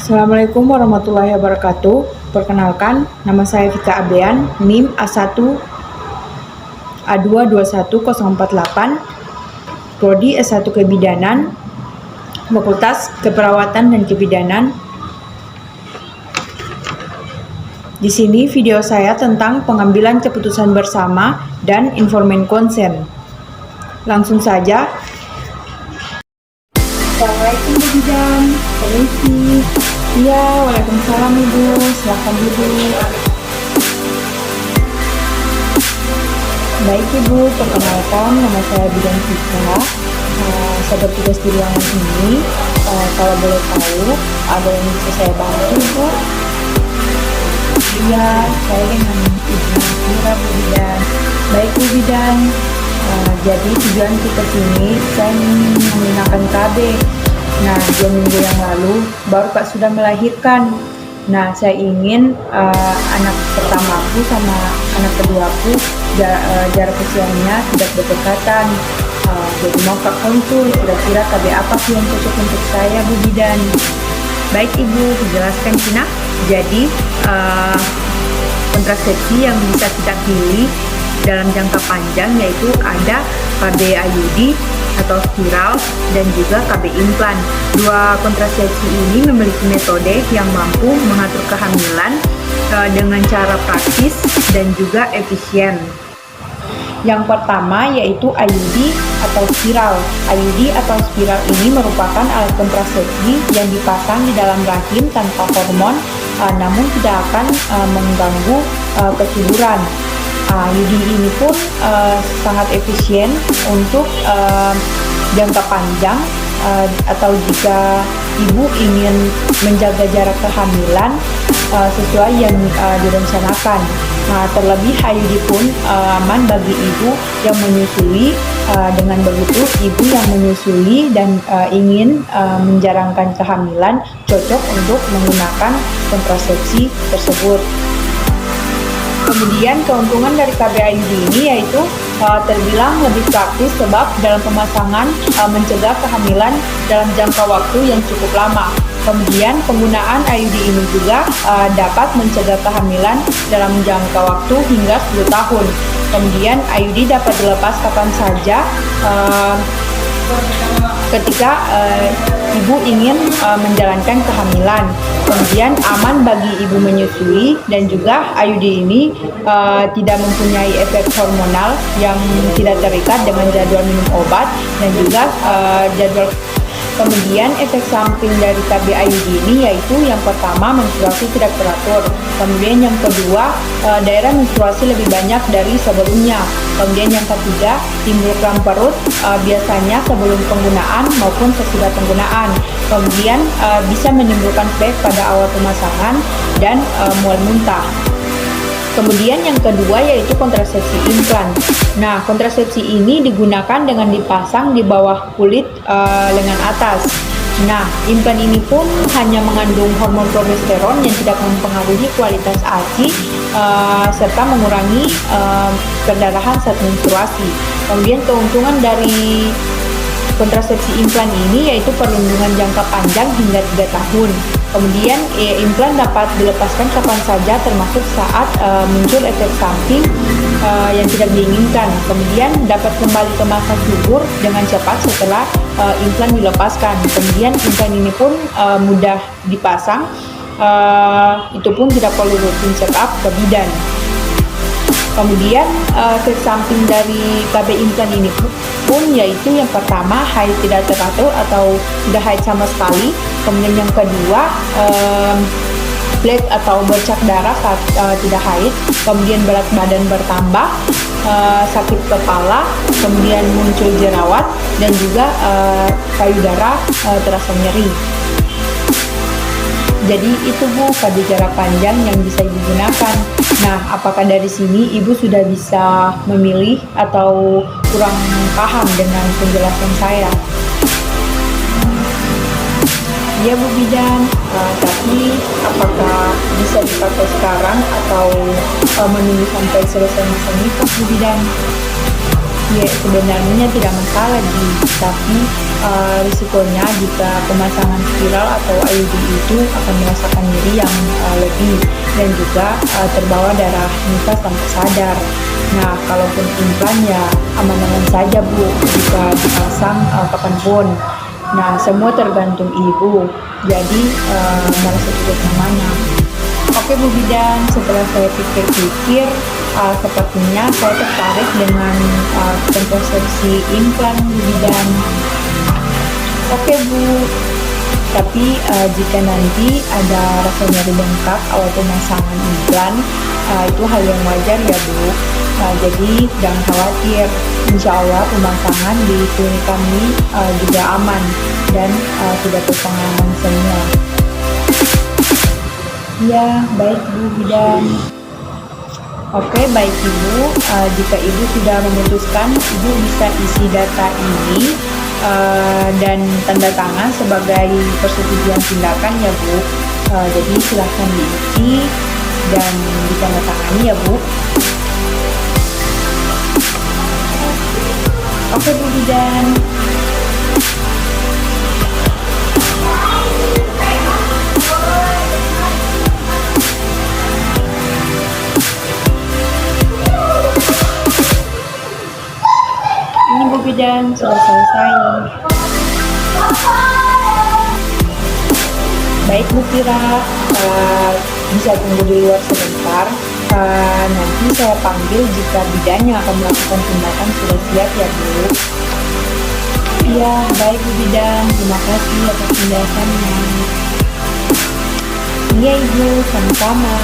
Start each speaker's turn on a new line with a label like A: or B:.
A: Assalamualaikum warahmatullahi wabarakatuh. Perkenalkan, nama saya Vika Abean, NIM A1 A221048, Prodi S1 Kebidanan, Fakultas Keperawatan dan Kebidanan. Di sini video saya tentang pengambilan keputusan bersama dan informed consent. Langsung saja. Assalamualaikum Bu Bidan, permisi. Iya, waalaikumsalam Ibu, silakan duduk. Baik Ibu, perkenalkan nama saya Bidan Vika. Saya bertugas di ruangan ini. Kalau boleh tahu, ada yang bisa saya bantu Ibu? Iya, saya dengan Ibu Mira Bu Bidan. Baik Bu Bidan. Jadi tujuan kita sini, saya ingin menggunakan KB. Nah, 2 minggu yang lalu baru Pak sudah melahirkan. Nah, saya ingin anak pertamaku sama anak keduaku jarak usianya tidak berdekatan. Jadi mau Kak konsul kira-kira KB apa sih yang cocok untuk saya Bu Bidan? Baik Ibu, dijelaskan Cina. Jadi kontrasepsi yang bisa kita pilih dalam jangka panjang yaitu ada KB IUD atau spiral dan juga KB implan. Dua kontrasepsi ini memiliki metode yang mampu mengatur kehamilan dengan cara praktis dan juga efisien. Yang pertama yaitu IUD atau spiral. IUD atau spiral ini merupakan alat kontrasepsi yang dipasang di dalam rahim tanpa hormon, namun tidak akan mengganggu kesuburan. IUD ini pun sangat efisien untuk jangka panjang atau jika ibu ingin menjaga jarak kehamilan sesuai yang direncanakan. Nah, terlebih IUD pun aman bagi ibu yang menyusui. Dengan begitu, ibu yang menyusui dan ingin menjarangkan kehamilan cocok untuk menggunakan kontrasepsi tersebut. Kemudian keuntungan dari KB IUD ini yaitu terbilang lebih praktis sebab dalam pemasangan mencegah kehamilan dalam jangka waktu yang cukup lama. Kemudian penggunaan IUD ini juga dapat mencegah kehamilan dalam jangka waktu hingga 10 tahun. Kemudian IUD dapat dilepas kapan saja ketika ibu ingin menjalankan kehamilan. Kemudian aman bagi ibu menyusui dan juga IUD ini tidak mempunyai efek hormonal yang tidak terikat dengan jadwal minum obat dan juga jadwal. Kemudian efek samping dari KB IUD ini yaitu yang pertama menstruasi tidak teratur. Kemudian yang kedua daerah menstruasi lebih banyak dari sebelumnya. Kemudian yang ketiga timbul kram perut biasanya sebelum penggunaan maupun sesudah penggunaan. Kemudian bisa menimbulkan flek pada awal pemasangan dan mual muntah. Kemudian yang kedua yaitu kontrasepsi implan. Nah, kontrasepsi ini digunakan dengan dipasang di bawah kulit lengan atas. Nah, implan ini pun hanya mengandung hormon progesteron yang tidak mempengaruhi kualitas ASI serta mengurangi perdarahan saat menstruasi. Kemudian keuntungan dari kontrasepsi implan ini yaitu perlindungan jangka panjang hingga 3 tahun. Kemudian implan dapat dilepaskan kapan saja termasuk saat muncul efek samping yang tidak diinginkan. Kemudian dapat kembali ke masa subur dengan cepat setelah implan dilepaskan. Kemudian implan ini pun mudah dipasang, itu pun tidak perlu rutin check up ke bidan. Kemudian efek samping dari KB implan ini pun yaitu yang pertama haid tidak teratur atau tidak haid sama sekali. Kemudian yang kedua flek atau bercak darah saat tidak haid. Kemudian berat badan bertambah, sakit kepala, kemudian muncul jerawat dan juga payudara terasa nyeri. Jadi itu Bu, KB jarak panjang yang bisa Ibu gunakan. Nah, apakah dari sini Ibu sudah bisa memilih atau kurang paham dengan penjelasan saya? Ya Bu Bidan, tapi apakah bisa dipakai sekarang atau menunggu sampai selesai masa nikah Bu Bidan? Ya, sebenarnya tidak masalah tapi risikonya jika pemasangan spiral atau IUD itu akan merasakan nyeri yang lebih dan juga terbawa darah nifas tanpa sadar. Nah, kalaupun implan ya aman-aman saja Bu jika dipasang kapanpun. Nah, semua tergantung ibu. Jadi merasa cukup namanya. Oke Bu Bidan, setelah saya pikir-pikir, sepertinya saya tertarik dengan kontrasepsi implan Bu Bidan. Oke Bu, tapi jika nanti ada rasa nyeri bengkak awal pemasangan implan, itu hal yang wajar ya Bu. Jadi jangan khawatir, insya Allah pemasangan di klinik kami juga aman dan tidak terpengalaman semua. Ya, baik Bu Bidan. Oke, baik Ibu. Jika Ibu sudah memutuskan, Ibu bisa isi data ini dan tanda tangan sebagai persetujuan tindakan ya Bu. Jadi silahkan diisi dan ditandatangani ya Bu. Oke Bu Bidan. Ini Bu Bidan sudah selesai. Baik Bu Kira, bisa tunggu di luar sebentar. Nanti saya panggil jika bidan yang akan melakukan tindakan sudah siap ya Bu. Iya, baik Bu Bidan. Terima kasih atas penjelasannya. Iya Ibu, sama-sama.